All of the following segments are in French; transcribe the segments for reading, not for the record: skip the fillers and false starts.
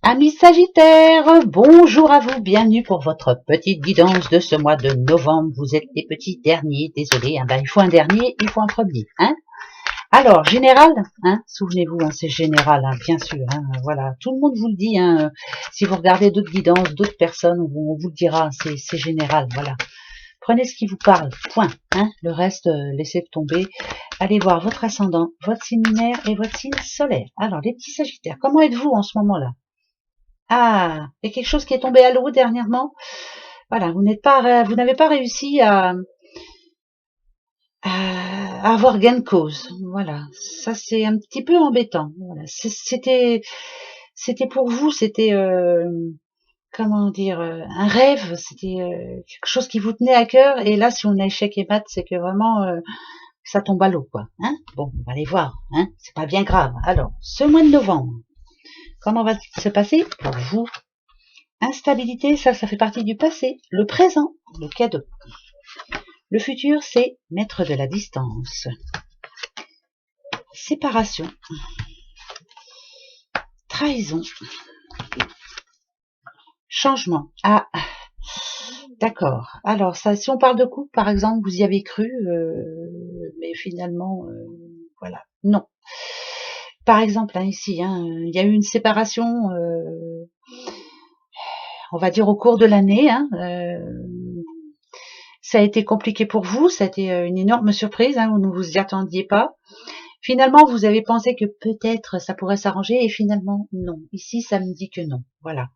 Amis Sagittaires, bonjour à vous, bienvenue pour votre petite guidance de ce mois de novembre. Vous êtes les petits derniers, désolé, hein, il faut un dernier, il faut un premier. Hein. Alors, général, hein, souvenez-vous, hein, c'est général, hein, bien sûr, hein, voilà, tout le monde vous le dit, hein, si vous regardez d'autres guidances, d'autres personnes, on vous le dira, c'est général, voilà. Prenez ce qui vous parle, point, hein, le reste, laissez tomber. Allez voir votre ascendant, votre signe lunaire et votre signe solaire. Alors, les petits Sagittaires, comment êtes-vous en ce moment-là? Ah, il y a quelque chose qui est tombé à l'eau dernièrement. Voilà, vous n'avez pas réussi à avoir gain de cause. Voilà, ça c'est un petit peu embêtant. Voilà, c'était pour vous, c'était comment dire, un rêve, c'était quelque chose qui vous tenait à cœur. Et là, si on a échec et mat, c'est que vraiment ça tombe à l'eau, quoi. Hein, bon, on va aller voir. Hein, c'est pas bien grave. Alors, ce mois de novembre, comment va-t-il se passer pour vous? Instabilité, ça fait partie du passé. Le présent, le cadeau. Le futur, c'est mettre de la distance. Séparation. Trahison. Changement. Ah, d'accord. Alors, ça, si on parle de couple, par exemple, vous y avez cru, mais finalement, voilà, non. Par exemple, hein, ici, hein, il y a eu une séparation, on va dire au cours de l'année, hein, ça a été compliqué pour vous, ça a été une énorme surprise, hein, vous ne vous y attendiez pas. Finalement, vous avez pensé que peut-être ça pourrait s'arranger et finalement, non. Ici, ça me dit que non. Voilà.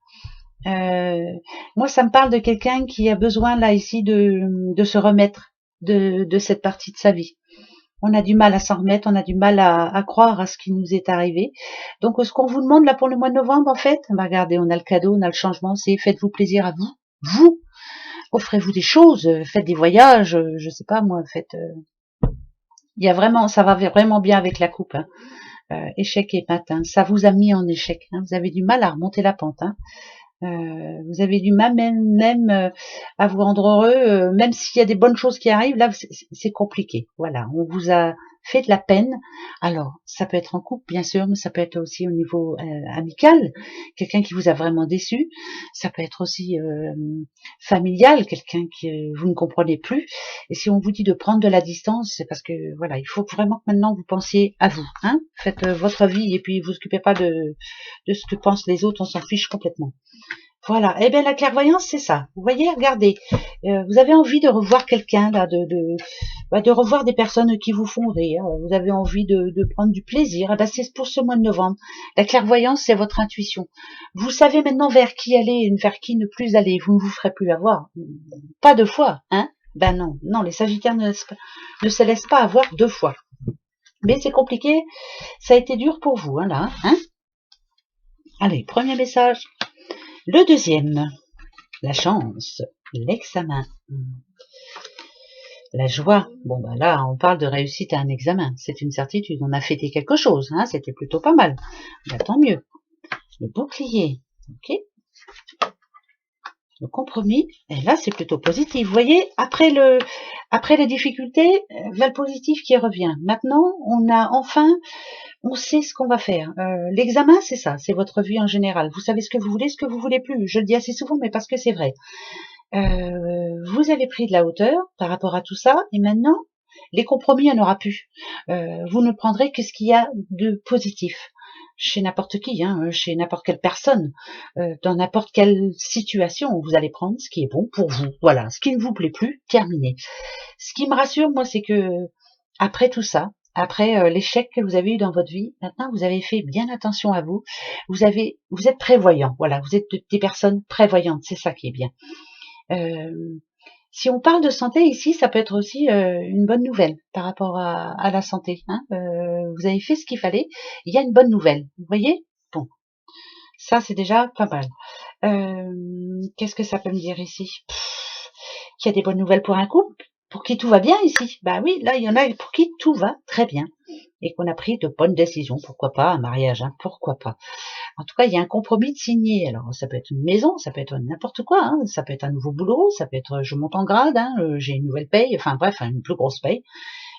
Moi, ça me parle de quelqu'un qui a besoin, là, ici, de se remettre de cette partie de sa vie. On a du mal à s'en remettre, on a du mal à croire à ce qui nous est arrivé. Donc, ce qu'on vous demande, là, pour le mois de novembre, en fait, bah, regardez, on a le cadeau, on a le changement, c'est faites-vous plaisir à vous. Vous, offrez-vous des choses, faites des voyages, je sais pas, moi, faites... il y a vraiment, ça va vraiment bien avec la coupe, hein. Échec et matin, ça vous a mis en échec, hein. Vous avez du mal à remonter la pente, hein. Vous avez du mal même à vous rendre heureux, même s'il y a des bonnes choses qui arrivent, là c'est compliqué. Voilà, on vous a fait de la peine. Alors, ça peut être en couple, bien sûr, mais ça peut être aussi au niveau amical, quelqu'un qui vous a vraiment déçu. Ça peut être aussi familial, quelqu'un que vous ne comprenez plus. Et si on vous dit de prendre de la distance, c'est parce que voilà, il faut vraiment que maintenant vous pensiez à vous. Hein, faites votre vie et puis vous occupez pas de ce que pensent les autres, on s'en fiche complètement. Voilà. Eh bien, la clairvoyance, c'est ça. Vous voyez, regardez, vous avez envie de revoir quelqu'un, là, de revoir des personnes qui vous font rire. Vous avez envie de prendre du plaisir. Eh ben, c'est pour ce mois de novembre. La clairvoyance, c'est votre intuition. Vous savez maintenant vers qui aller, vers qui ne plus aller. Vous ne vous ferez plus avoir. Pas deux fois, hein? Ben non, non, les Sagittaires ne se laissent pas avoir deux fois. Mais c'est compliqué. Ça a été dur pour vous, hein, là, hein? Allez, premier message. Le deuxième, la chance, l'examen, la joie. Bon, bah là, on parle de réussite à un examen. C'est une certitude. On a fêté quelque chose, hein, c'était plutôt pas mal. Bah, tant mieux. Le bouclier, ok. Le compromis, et là, c'est plutôt positif. Vous voyez, après les difficultés, là, le positif qui revient. Maintenant, on sait ce qu'on va faire. L'examen, c'est ça, c'est votre vie en général. Vous savez ce que vous voulez plus. Je le dis assez souvent, mais parce que c'est vrai. Vous avez pris de la hauteur par rapport à tout ça, et maintenant, les compromis, il n'y en aura plus. Vous ne prendrez que ce qu'il y a de positif. Chez n'importe qui, hein, chez n'importe quelle personne, dans n'importe quelle situation, vous allez prendre ce qui est bon pour vous. Voilà, ce qui ne vous plaît plus, terminé. Ce qui me rassure, moi, c'est que après tout ça, après l'échec que vous avez eu dans votre vie, maintenant vous avez fait bien attention à vous. Vous êtes prévoyant. Voilà, vous êtes des personnes prévoyantes. C'est ça qui est bien. Si on parle de santé ici, ça peut être aussi une bonne nouvelle par rapport à la santé. Hein. Vous avez fait ce qu'il fallait. Il y a une bonne nouvelle. Vous voyez? Bon, ça c'est déjà pas mal. Qu'est-ce que ça peut me dire ici? Qu'il y a des bonnes nouvelles pour un couple, pour qui tout va bien ici. Bah oui, là il y en a pour qui tout va très bien et qu'on a pris de bonnes décisions. Pourquoi pas un mariage? Hein, pourquoi pas? En tout cas, il y a un compromis de signé. Alors, ça peut être une maison, ça peut être n'importe quoi, hein. Ça peut être un nouveau boulot, ça peut être je monte en grade, hein, j'ai une nouvelle paye, enfin bref, une plus grosse paye.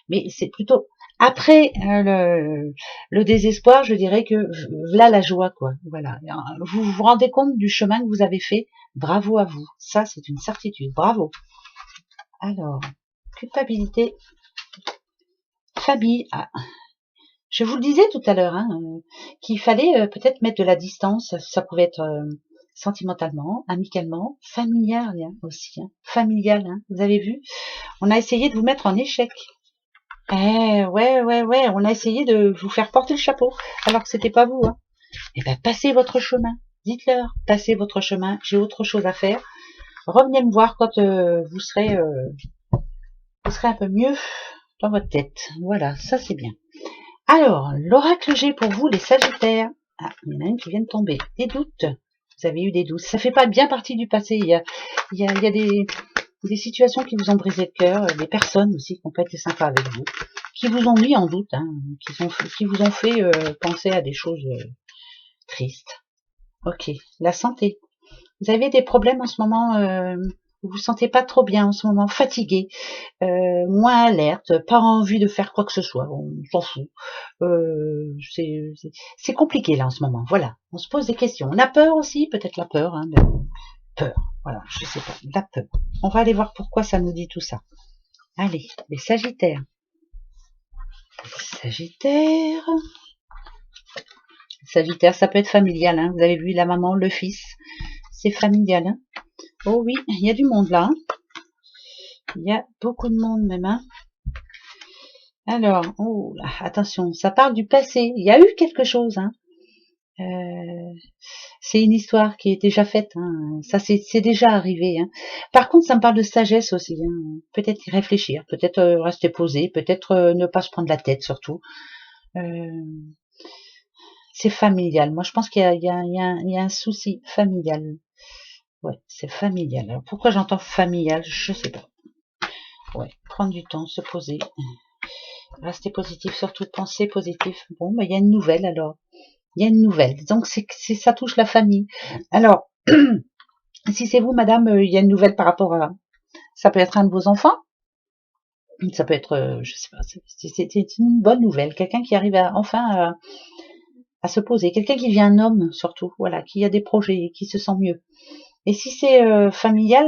Mais c'est plutôt Après le désespoir, je dirais que là la joie, quoi. Voilà. Vous vous rendez compte du chemin que vous avez fait. Bravo à vous. Ça, c'est une certitude. Bravo. Alors, culpabilité, famille. Ah, je vous le disais tout à l'heure, hein, qu'il fallait peut-être mettre de la distance. Ça pouvait être sentimentalement, amicalement, familial hein, aussi. Hein, familial, hein, vous avez vu. On a essayé de vous mettre en échec. Ouais, on a essayé de vous faire porter le chapeau, alors que c'était pas vous. Hein. Eh ben, passez votre chemin. Dites-leur, passez votre chemin. J'ai autre chose à faire. Revenez me voir quand vous serez un peu mieux dans votre tête. Voilà, ça c'est bien. Alors, l'oracle G pour vous, les Sagittaires. Ah, il y en a une qui vient de tomber. Des doutes. Vous avez eu des doutes. Ça fait pas bien partie du passé. Il y a des situations qui vous ont brisé le cœur, des personnes aussi qui n'ont pas été sympas avec vous, qui vous ont mis en doute, hein, qui vous ont fait penser à des choses tristes. Ok, la santé. Vous avez des problèmes en ce moment, vous vous sentez pas trop bien en ce moment, fatigué, moins alerte, pas envie de faire quoi que ce soit, on s'en fout. C'est compliqué là en ce moment, voilà. On se pose des questions. On a peur aussi, peut-être la peur, hein, peur, voilà, je sais pas, la peur. On va aller voir pourquoi ça nous dit tout ça. Allez, les Sagittaires. Sagittaire. Sagittaire, ça peut être familial, hein. Vous avez vu la maman, le fils, c'est familial. Hein. Oh oui, il y a du monde là. Hein. Il y a beaucoup de monde même. Hein. Alors, oh là, attention, ça parle du passé. Il y a eu quelque chose. Hein. C'est une histoire qui est déjà faite. Hein. Ça, c'est déjà arrivé. Hein. Par contre, ça me parle de sagesse aussi. Hein. Peut-être y réfléchir, peut-être rester posé, peut-être ne pas se prendre la tête surtout. C'est familial. Moi, je pense qu'il y a un souci familial. Ouais, c'est familial. Alors, pourquoi j'entends familial? Je sais pas. Ouais, prendre du temps, se poser. Rester positif, surtout penser positif. Bon, il y a une nouvelle alors. Il y a une nouvelle. Donc, ça touche la famille. Alors, si c'est vous, madame, il y a une nouvelle par rapport à... Ça peut être un de vos enfants. Ça peut être, je sais pas, c'est une bonne nouvelle. Quelqu'un qui arrive enfin à se poser. Quelqu'un qui devient un homme, surtout. Voilà, qui a des projets, qui se sent mieux. Et si c'est familial,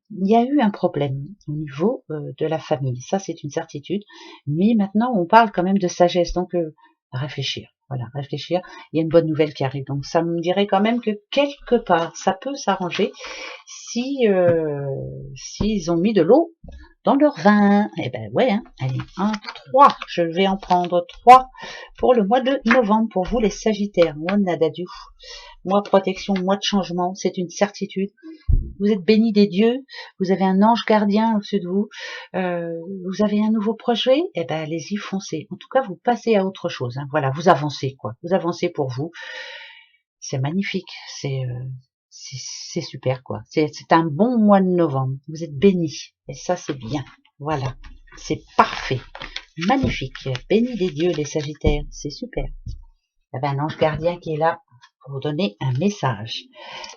il y a eu un problème au niveau de la famille. Ça, c'est une certitude. Mais maintenant, on parle quand même de sagesse. Donc, réfléchir. Voilà, réfléchir. Il y a une bonne nouvelle qui arrive. Donc, ça me dirait quand même que quelque part, ça peut s'arranger si s'ils ont mis de l'eau dans leur vin. Eh ben ouais, hein. Allez, 1, 3. Je vais en prendre 3 pour le mois de novembre. Pour vous, les Sagittaires. Moi, Nadadiou. Moi, protection, moi de changement, c'est une certitude. Vous êtes bénis des dieux, vous avez un ange gardien au-dessus de vous, vous avez un nouveau projet, eh ben allez-y, foncez. En tout cas, vous passez à autre chose. Hein. Voilà, vous avancez quoi. Vous avancez pour vous. C'est magnifique, c'est super quoi. C'est un bon mois de novembre. Vous êtes bénis et ça c'est bien. Voilà, c'est parfait, magnifique. Bénis des dieux les Sagittaires, c'est super. Il y avait un ange gardien qui est là pour vous donner un message.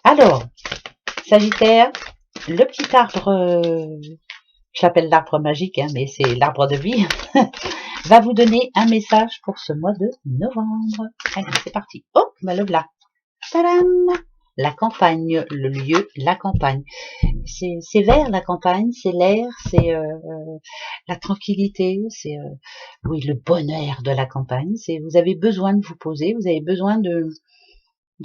Alors, Sagittaire, le petit arbre, je l'appelle l'arbre magique, hein, mais c'est l'arbre de vie, va vous donner un message pour ce mois de novembre. Allez, c'est parti. Oh, bah le voilà. Tadam! La campagne, le lieu, la campagne. C'est vert la campagne, c'est l'air, c'est la tranquillité, c'est oui le bonheur de la campagne. C'est vous avez besoin de vous poser, vous avez besoin de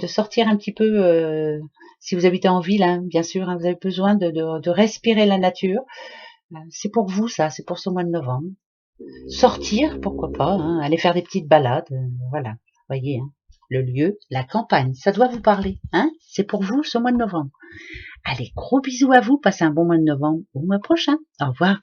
sortir un petit peu. Si vous habitez en ville, hein, bien sûr, hein, vous avez besoin de respirer la nature. C'est pour vous ça, c'est pour ce mois de novembre. Sortir, pourquoi pas, hein, aller faire des petites balades, voilà. Voyez. Hein. Le lieu, la campagne, ça doit vous parler, hein. C'est pour vous ce mois de novembre. Allez, gros bisous à vous, passez un bon mois de novembre, au mois prochain. Au revoir.